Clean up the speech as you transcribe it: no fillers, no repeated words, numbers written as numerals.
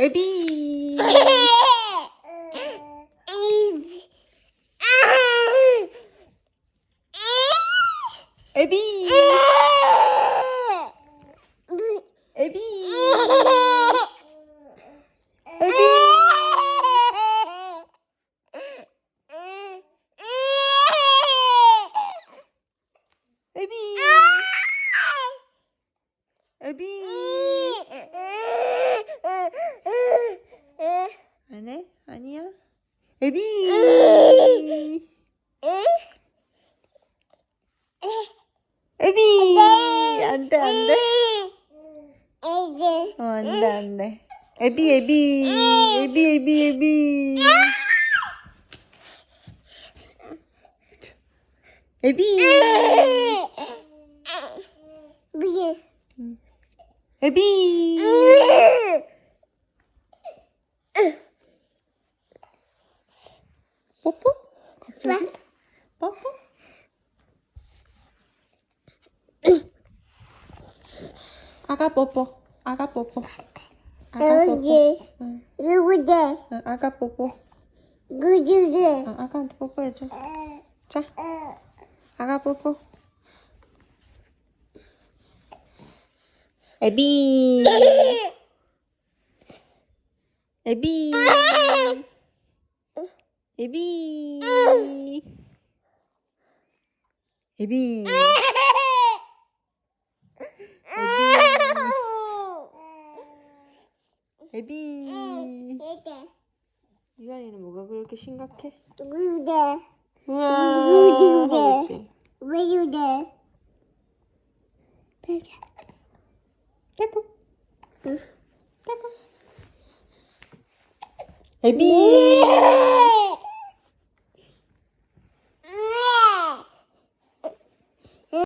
애비. 애비. 애비. 애비. 애비. 안 해? 아니야? 애비. 애비. 안 돼, 안 돼. 안 돼, 안 돼. 애비, 애비. 애비, 애비, 애비. 애비. 애비. 뽀뽀? 갑자기? 뽀뽀? 아가 뽀뽀. 아가 뽀뽀. 아가 뽀뽀. 응. 아가 뽀뽀. 아가한테 뽀뽀해줘. 자, 아가 뽀뽀. 애비. 애비. 애비. 애비. 애비. 유한이는 뭐가 그렇게 심각해? 우와. 그렇지. 빼고. 빼고. 애비.